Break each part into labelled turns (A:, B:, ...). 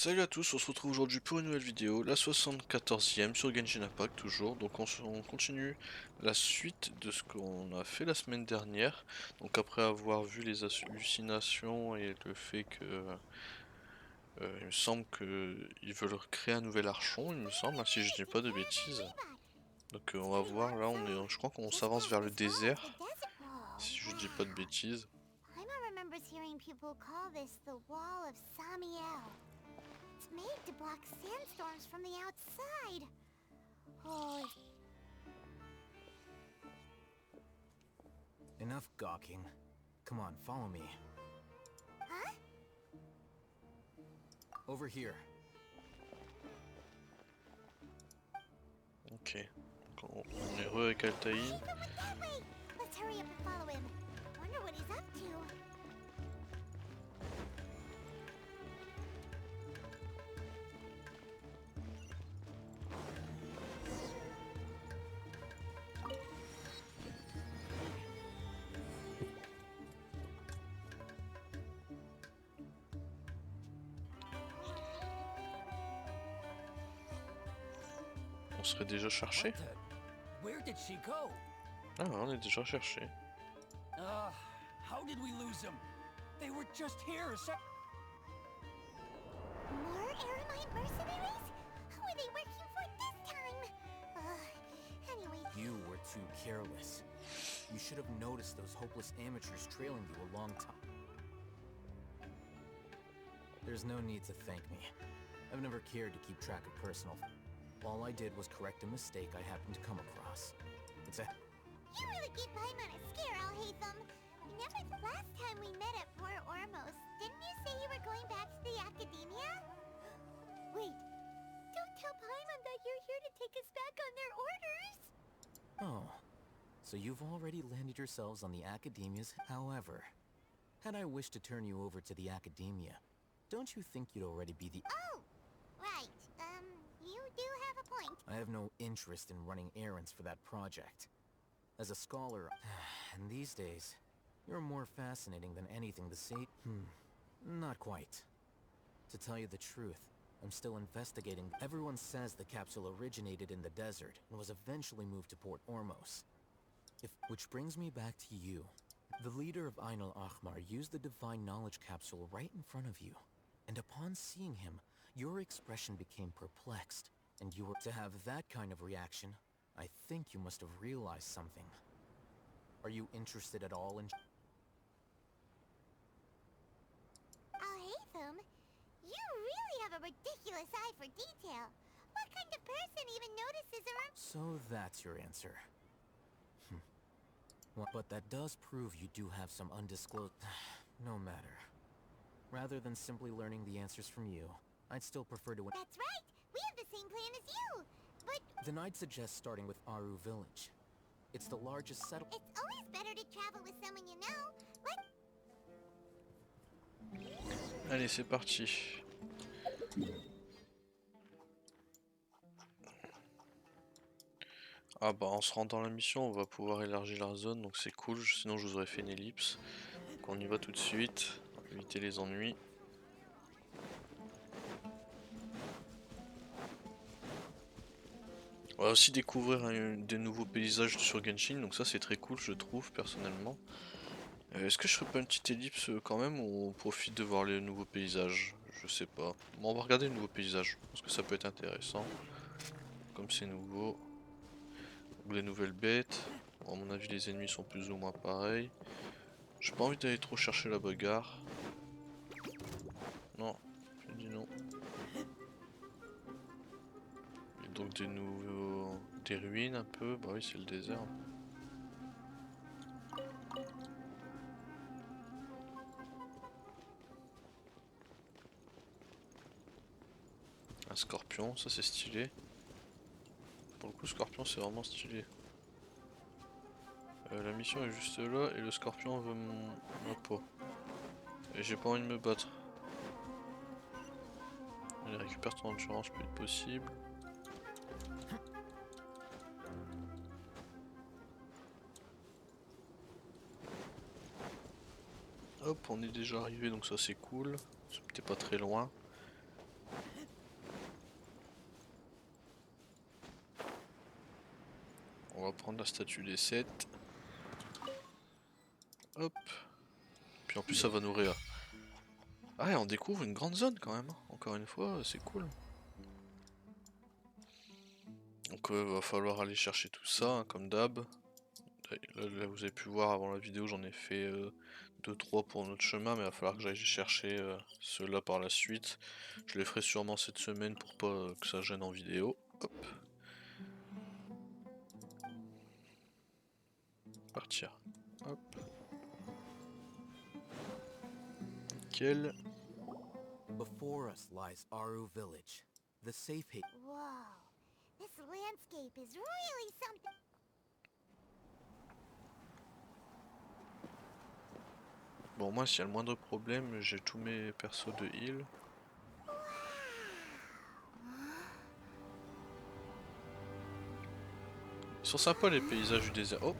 A: Salut à tous, on se retrouve aujourd'hui pour une nouvelle vidéo, la 74e sur Genshin Impact toujours. Donc on continue la suite de ce qu'on a fait la semaine dernière. Donc après avoir vu les hallucinations et le fait que il me semble qu'ils veulent créer un nouvel archon, il me semble, hein, si je dis pas de bêtises. Donc on va voir, là je crois qu'on s'avance vers le désert, si je dis pas de bêtises.
B: Paimon remembers hearing people call this the Wall of Samiel. It's made to block sandstorms from the outside. Oh,
C: Enough gawking. Come on, follow me.
B: huh?
C: Over here.
A: Ok, donc on est re avec Altaïr.
B: He went that way. Let's hurry up and follow him. Wonder what he's up to.
A: On serait déjà cherché?
C: What the? Where did she go?
A: Ah, on est déjà cherché.
C: How did we lose them? They were just here a sec.
B: More Aramite mercenaries? Who are they working for this time? Anyway.
C: You were too careless. You should have noticed those hopeless amateurs trailing you a long time. There's no need to thank me. I've never cared to keep track of personal. All I did was correct a mistake I happened to come across. It's a...
B: You really gave Paimon a scare, Alhaitham. Remember the last time we met at Fort Ormos? Didn't you say you were going back to the academia? Wait, don't tell Paimon that you're here to take us back on their orders!
C: Oh, so you've already landed yourselves on the academias. However, had I wished to turn you over to the academia, don't you think you'd already be the...
B: Oh, right. You do have a point.
C: I have no interest in running errands for that project. As a scholar, and these days, you're more fascinating than anything the Sate... not quite. To tell you the truth, I'm still investigating. Everyone says the capsule originated in the desert and was eventually moved to Port Ormos. Which brings me back to you. The leader of Ainul Ahmar used the Divine Knowledge capsule right in front of you. And upon seeing him, your expression became perplexed. And you were to have that kind of reaction. I think you must have realized something. Are you interested at all in...
B: Alhaitham, you really have a ridiculous eye for detail. What kind of person even notices around...
C: So that's your answer. Well, but that does prove you do have some undisclosed... No matter. Rather than simply learning the answers from you, I'd still prefer to...
B: That's right! We have the same plan as you! But...
C: Then I'd suggest starting with Aru Village. It's the largest settlement...
B: It's always better to travel with someone you know. Like...
A: Allez, c'est parti. Ah bah en se rendant la mission, on va pouvoir élargir la zone, donc c'est cool, sinon je vous aurais fait une ellipse. Donc on y va tout de suite, éviter les ennuis. On va aussi découvrir des nouveaux paysages sur Genshin, donc ça c'est très cool je trouve personnellement. Est-ce que je ferais pas une petite ellipse quand même ou on profite de voir les nouveaux paysages? Je sais pas. Bon, on va regarder les nouveaux paysages, parce que ça peut être intéressant. Comme c'est nouveau. Ou les nouvelles bêtes. Bon, à mon avis les ennemis sont plus ou moins pareils. J'ai pas envie d'aller trop chercher la bagarre. Non, j'ai dit non. Et donc des nouveaux... des ruines un peu. Bah oui c'est le désert. Un scorpion, ça c'est stylé. Pour le coup scorpion c'est vraiment stylé. La mission est juste là et le scorpion veut ma peau. Et j'ai pas envie de me battre. Allez, récupère ton endurance plus vite possible. Hop, on est déjà arrivé donc ça c'est cool. C'était pas très loin. va prendre la statue des 7. Hop. Puis en plus ça va nourrir. Ah et on découvre une grande zone quand même, hein. Encore une fois, c'est cool. Donc va falloir aller chercher tout ça, hein, comme d'hab. Là, vous avez pu voir avant la vidéo, j'en ai fait 2-3 pour notre chemin, mais il va falloir que j'aille chercher ceux-là par la suite. Je les ferai sûrement cette semaine pour pas que ça gêne en vidéo. Hop. Partir. Hop. Nickel.
C: Before us lies Aru Village, the safe haven.
B: Whoa, this landscape is really something.
A: Bon, moi, s'il y a le moindre problème, j'ai tous mes persos de heal. Ils sont sympas les paysages du désert. Oh!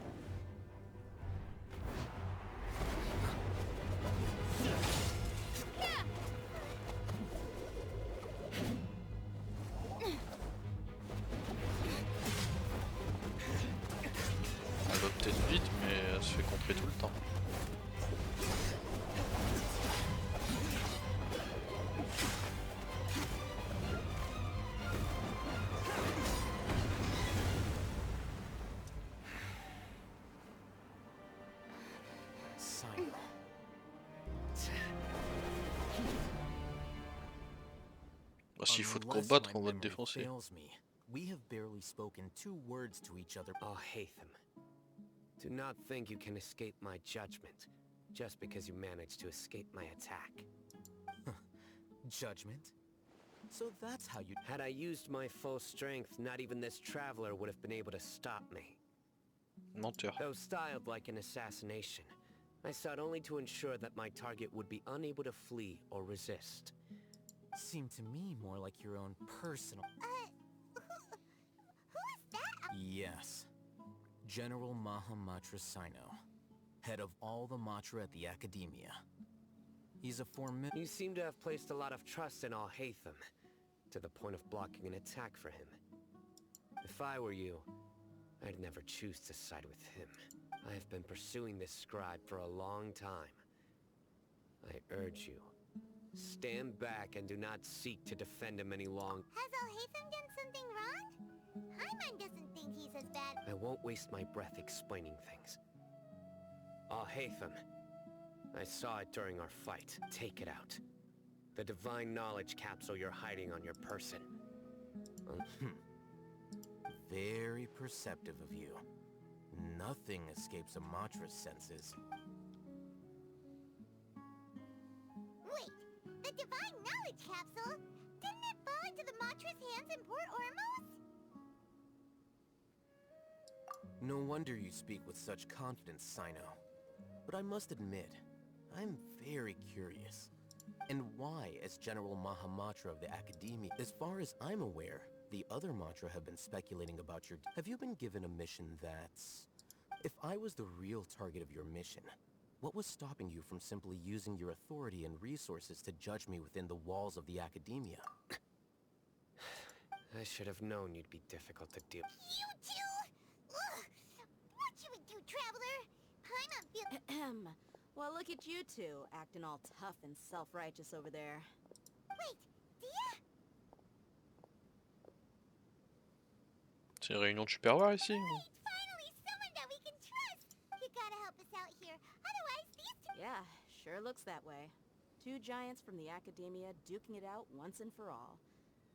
A: Elle va peut-être vite, mais elle se fait contrer tout le temps. Bah, s'il faut te combattre, on va te défoncer.
C: We have barely spoken 2 words to each other.
D: Oh, Hatham. Do not think you can escape my judgment, just because you managed to escape my attack.
C: Judgment? So that's how you...
D: Had I used my full strength, not even this traveler would have been able to stop me.
A: Menteur.
D: Though styled like an assassination, I sought only to ensure that my target would be unable to flee or resist.
C: Seemed to me more like your own personal...
B: Who is that?
C: Yes. General Mahamatra Sino, head of all the Matra at the Academia. He's a formidable...
D: You seem to have placed a lot of trust in Al-Haytham, to the point of blocking an attack for him. If I were you, I'd never choose to side with him. I have been pursuing this scribe for a long time. I urge you, stand back and do not seek to defend him any longer.
B: Has Al-Haytham done something wrong? Paimon doesn't think he's as bad.
D: I won't waste my breath explaining things. Al-Haytham, I saw it during our fight. Take it out. The divine knowledge capsule you're hiding on your person.
C: Very perceptive of you. Nothing escapes a Matra's senses.
B: Wait, the divine knowledge capsule? Didn't it fall into the Matra's hands in Port Ormos?
C: No wonder you speak with such confidence, Sino. But I must admit, I'm very curious. And why, as General Mahamatra of the Academia, as far as I'm aware, the other Matra have been speculating about your... Have you been given a mission that's... If I was the real target of your mission, what was stopping you from simply using your authority and resources to judge me within the walls of the Academia?
D: I should have known you'd be difficult to deal.
B: You two? Ugh. What you would do, traveler? Paimon feel...
E: Well, look at you two, acting all tough and self-righteous over there.
B: Wait, Dia?
A: C'est une réunion de supervoir ici?
B: Right, finally someone that we can trust. You gotta help us out here. Otherwise, these two...
E: Yeah, sure looks that way. 2 giants from the Academia duking it out once and for all.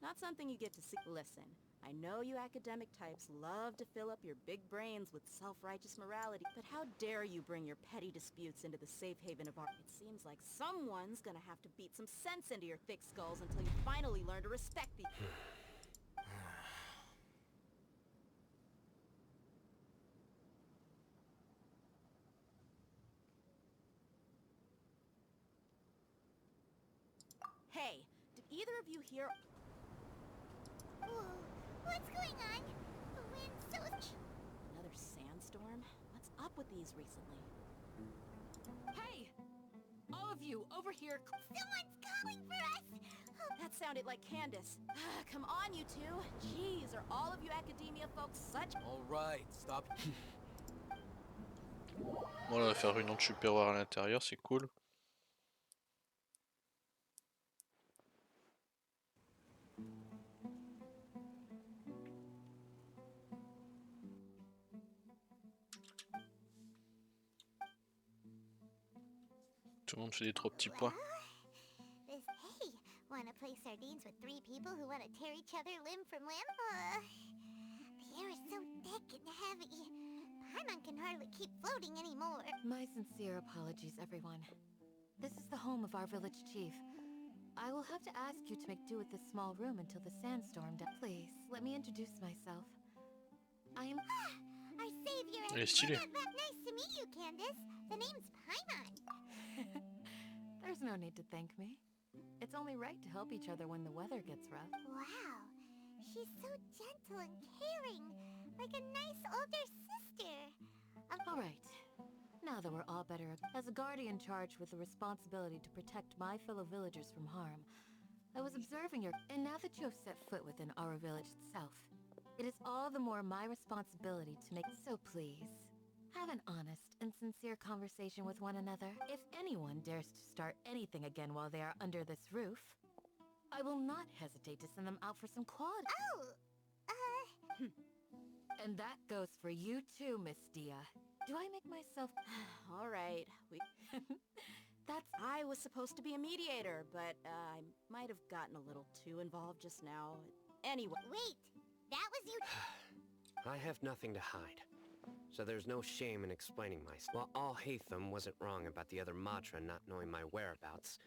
E: Not something you get to see. Listen, I know you academic types love to fill up your big brains with self-righteous morality, but how dare you bring your petty disputes into the safe haven of art? It seems like someone's gonna have to beat some sense into your thick skulls until you finally learn to respect the... Hey, did either of you hear...
B: Whoa, what's going on? The wind's so...
E: Another sandstorm? What's up with these recently?
F: Hey! All of you, over here!
B: Someone's calling for us!
E: That sounded like Candace. Come on, you two. Jeez, are all of you academia folks such...
C: All right, stop.
A: Voilà, on va faire une onde supérieure à l'intérieur, c'est cool. Tout le monde fait des 3 petits points.
B: This, hey, wanna play sardines with 3 people who wanna tear each other limb from limb? The air is so thick and heavy. Paimon can hardly keep floating anymore.
F: My sincere apologies, everyone. This is the home of our village chief. I will have to ask you to make do with this small room until the sandstorm Please, let me introduce myself. I am...
B: Our savior
A: Elle est
B: and
A: stylée.
B: nice to meet you, Candace. The name's Paimon.
F: There's no need to thank me. It's only right to help each other when the weather gets rough.
B: Wow, she's so gentle and caring, like a nice older sister.
F: All right. Now that we're all better, as a guardian charged with the responsibility to protect my fellow villagers from harm, I was observing your... And now that you have set foot within our village itself, it is all the more my responsibility to make... So please, have an honest and sincere conversation with one another. If anyone dares to start anything again while they are under this roof, I will not hesitate to send them out for some quad.
B: Oh,
F: And that goes for you too, Miss Dia. Do I make myself...
E: All right,
F: That's...
E: I was supposed to be a mediator, but I might have gotten a little too involved just now. Anyway,
B: wait, that was you.
D: I have nothing to hide, so there's no shame in explaining myself. While All Hatham wasn't wrong about the other Matra not knowing my whereabouts,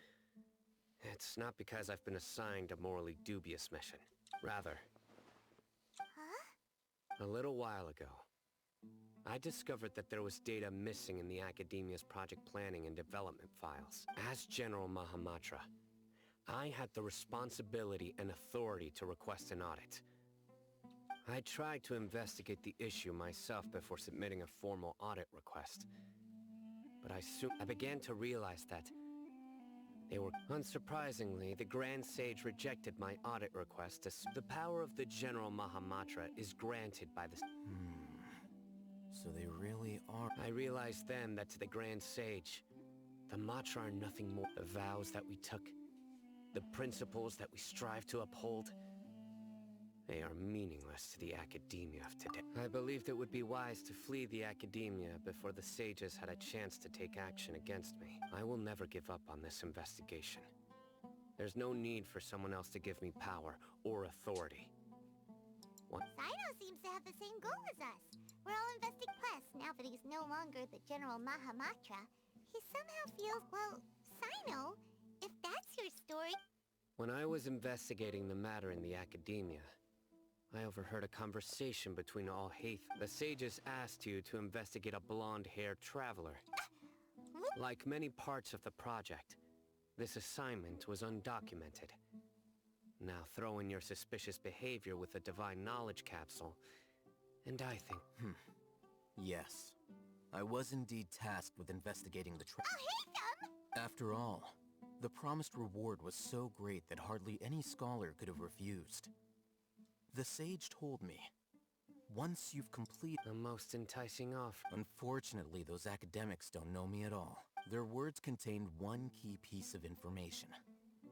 D: it's not because I've been assigned a morally dubious mission. Rather,
B: Huh?
D: a little while ago, I discovered that there was data missing in the Academia's project planning and development files. As General Mahamatra, I had the responsibility and authority to request an audit. I tried to investigate the issue myself before submitting a formal audit request. But I began to realize that they were... Unsurprisingly, the Grand Sage rejected my audit request as the power of the General Mahamatra is granted by the...
C: So they really are...
D: I realized then that to the Grand Sage, the Matra are nothing more. The vows that we took, the principles that we strive to uphold, they are meaningless to the Academia of today. I believed it would be wise to flee the Academia before the sages had a chance to take action against me. I will never give up on this investigation. There's no need for someone else to give me power or authority.
B: Sino seems to have the same goal as us. We're all investing. Plus, now that he's no longer the General Mahamatra, he somehow feels, well, Sino, if that's your story...
D: When I was investigating the matter in the Academia, I overheard a conversation between all Hatham. The sages asked you to investigate a blonde-haired traveler. Like many parts of the project, this assignment was undocumented. Now throw in your suspicious behavior with the Divine Knowledge Capsule, and I think...
C: Yes. I was indeed tasked with investigating the
B: Oh, Hatham!
C: After all, the promised reward was so great that hardly any scholar could have refused. The sage told me, once you've completed...
D: A most enticing offer.
C: Unfortunately, those academics don't know me at all. Their words contained one key piece of information.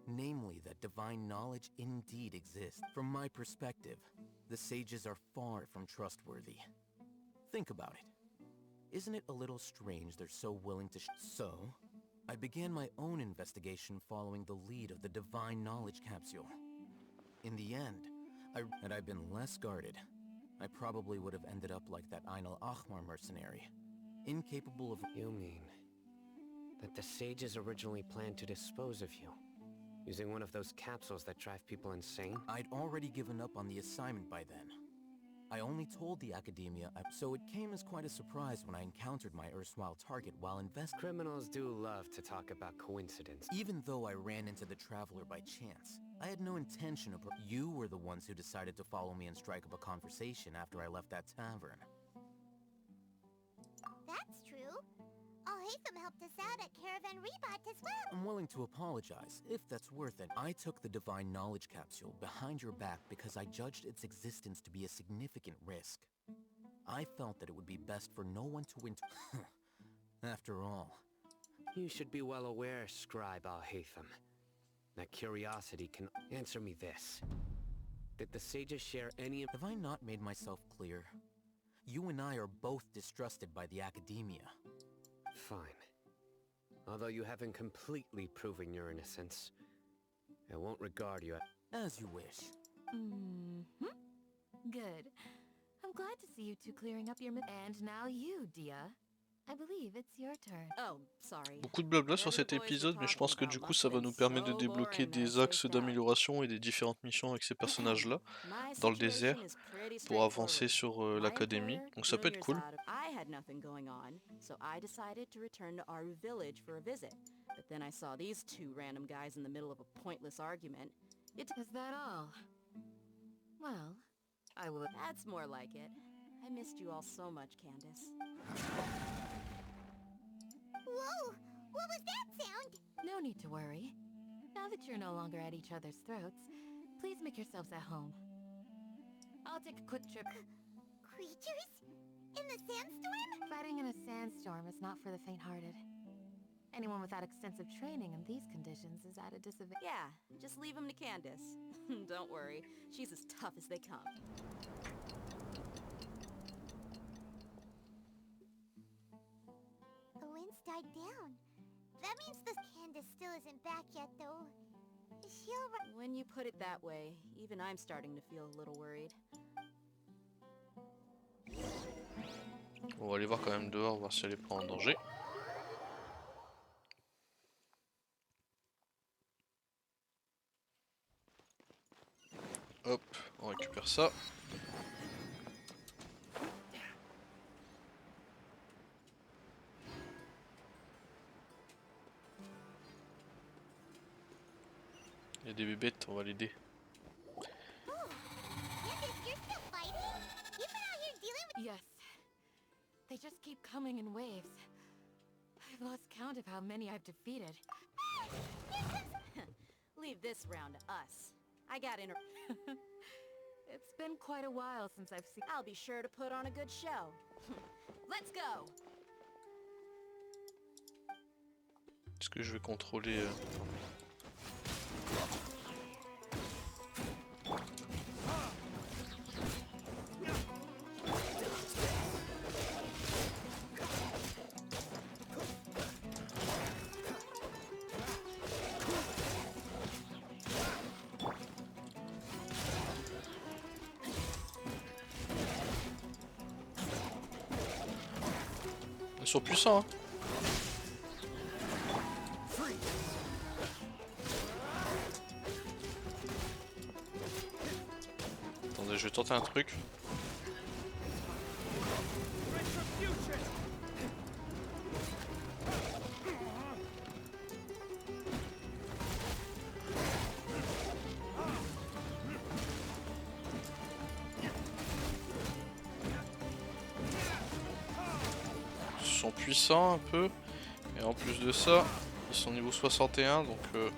C: Namely, that divine knowledge indeed exists. From my perspective, the sages are far from trustworthy. Think about it. Isn't it a little strange they're so willing to So, I began my own investigation following the lead of the Divine Knowledge Capsule. In the end, had I been less guarded, I probably would have ended up like that Ainul Ahmar mercenary. Incapable of...
D: You mean that the sages originally planned to dispose of you, using one of those capsules that drive people insane?
C: I'd already given up on the assignment by then. I only told the Academia, so it came as quite a surprise when I encountered my erstwhile target while
D: Criminals do love to talk about coincidence.
C: Even though I ran into the Traveler by chance, I had no intention of... You were the ones who decided to follow me and strike up a conversation after I left that tavern.
B: That's true. Alhaitham helped us out at Caravan Rebot as well.
C: I'm willing to apologize, if that's worth it. I took the Divine Knowledge Capsule behind your back because I judged its existence to be a significant risk. I felt that it would be best for no one to After all.
D: You should be well aware, Scribe Alhaitham, that curiosity can answer me this. Did the sages share any...
C: Have I not made myself clear? You and I are both distrusted by the academia.
D: Fine. Although you haven't completely proven your innocence, I won't regard you
C: as you wish.
F: Mm-hmm. Good. I'm glad to see you two clearing up your And now you, Dia. I believe it's your turn.
E: Oh, sorry.
A: Beaucoup de blabla sur cet épisode, mais je pense que du coup ça va nous permettre de débloquer des axes d'amélioration et des différentes missions avec ces personnages-là dans le désert pour avancer sur l'académie. Donc ça peut être cool.
E: I had nothing going on, so I decided to return to Aru village for a visit. But then I saw these two random guys in the middle of a pointless argument.
F: Is that all? Well, I will...
E: That's more like it. I missed you all so much, Candace.
B: Whoa! What was that sound?
F: No need to worry. Now that you're no longer at each other's throats, please make yourselves at home. I'll take a quick trip.
B: Creatures? In the sandstorm?
F: Fighting in a sandstorm is not for the faint-hearted. Anyone without extensive training in these conditions is at a disadvantage.
E: Yeah, just leave them to Candace. Don't worry, she's as tough as they come.
B: The wind's died down. That means the Candace still isn't back yet, though. She'll...
E: When you put it that way, even I'm starting to feel a little worried.
A: On va aller voir quand même dehors, voir si elle est pas en danger. Hop, on récupère ça. Il y a des bébêtes, on va l'aider.
F: Yes. They just keep coming in waves. I've lost count of how many I've defeated.
E: Leave this round to us. I got in.
F: It's been quite a while since I've seen...
E: I'll be sure to put on a good show. Let's go!
A: Est-ce que je vais contrôler... Ils sont puissants, hein. Attendez, je vais tenter un truc. Ils sont puissants un peu, et en plus de ça, ils sont niveau 61, donc il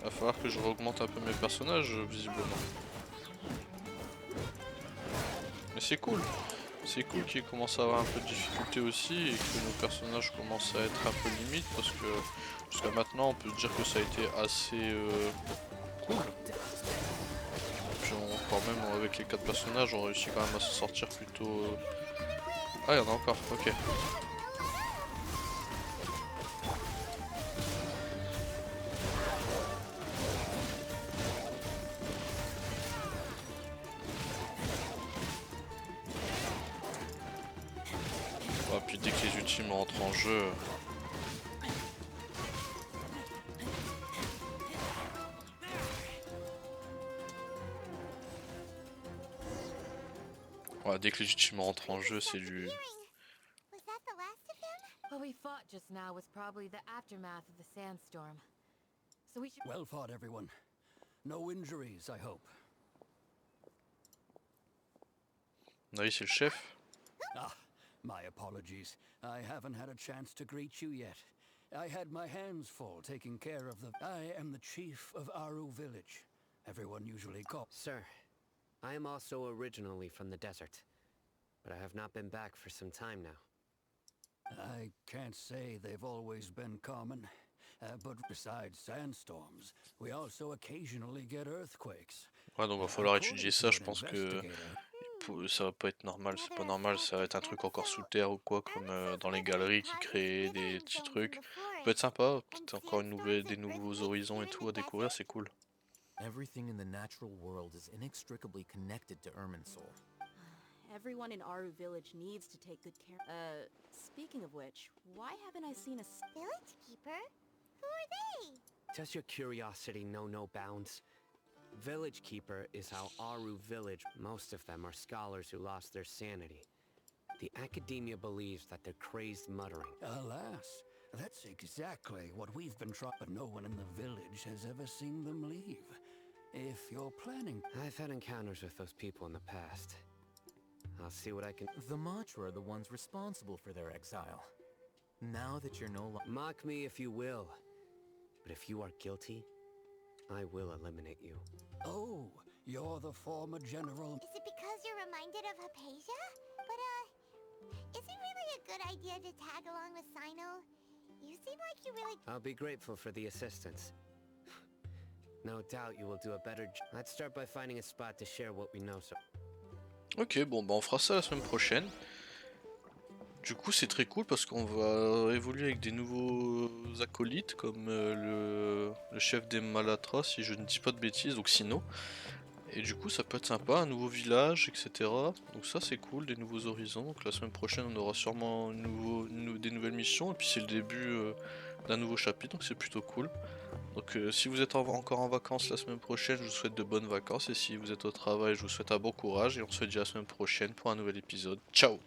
A: va falloir que je augmente un peu mes personnages visiblement. Mais c'est cool qu'ils commencent à avoir un peu de difficulté aussi et que nos personnages commencent à être un peu limites parce que jusqu'à maintenant on peut se dire que ça a été assez cool. Puis quand même avec les 4 personnages on réussit quand même à se sortir plutôt... Ah, il y en a encore, ok. Ah, puis dès que les ultimes rentrent en jeu... Ouais, dès que les ultimes rentrent en jeu, c'est du...
F: What we fought just now was probably the aftermath of the sandstorm. So we should...
G: Well fought, everyone. No injuries, I hope.
A: Oui, c'est le chef.
G: Ah, My apologies. I haven't had a chance to greet you yet. I had my hands full taking care of the... I am the chief of Aru village. Everyone usually calls...
D: Sir, I am also originally from the desert, but I have not been back for some time now.
G: I can't say they've always been common, but besides sandstorms, we also occasionally get earthquakes.
A: Ouais, donc va falloir étudier ça, je pense que ça va pas être normal, c'est pas normal, ça va être un truc encore sous terre ou quoi, comme dans les galeries qui créent des petits trucs. Ça peut être sympa, peut-être encore des nouveaux horizons et tout à découvrir, c'est cool.
C: Everything in the natural world is inextricably connected to Irminsul.
E: Everyone in Aru village needs to take good care. Speaking of which, why haven't I seen a
B: Village keeper? Who are they?
D: Does your curiosity know no bounds? Village Keeper is how Aru village, most of them are scholars who lost their sanity. The academia believes that they're crazed muttering.
G: Alas, that's exactly what we've been trying, but no one in the village has ever seen them leave. If you're planning...
D: I've had encounters with those people in the past. I'll see what I can...
C: The Matra are the ones responsible for their exile. Now that you're no longer...
D: Mock me if you will, but if you are guilty, I will eliminate you.
G: Oh, you're the former general...
B: Is it because you're reminded of Hypatia? But, is it really a good idea to tag along with Sino? You seem like you really...
D: I'll be grateful for the assistance. No doubt you will do a better job. Let's start by finding a spot to share what we know so...
A: Ok, bon bah on fera ça la semaine prochaine. Du coup c'est très cool parce qu'on va évoluer avec des nouveaux acolytes comme le chef des Malatra si je ne dis pas de bêtises, donc Sino. Et du coup ça peut être sympa, un nouveau village, etc. Donc ça c'est cool, des nouveaux horizons. Donc la semaine prochaine on aura sûrement des nouvelles missions et puis c'est le début d'un nouveau chapitre, donc c'est plutôt cool. Donc si vous êtes encore en vacances la semaine prochaine, je vous souhaite de bonnes vacances et si vous êtes au travail, je vous souhaite un bon courage et on se dit à la semaine prochaine pour un nouvel épisode. Ciao!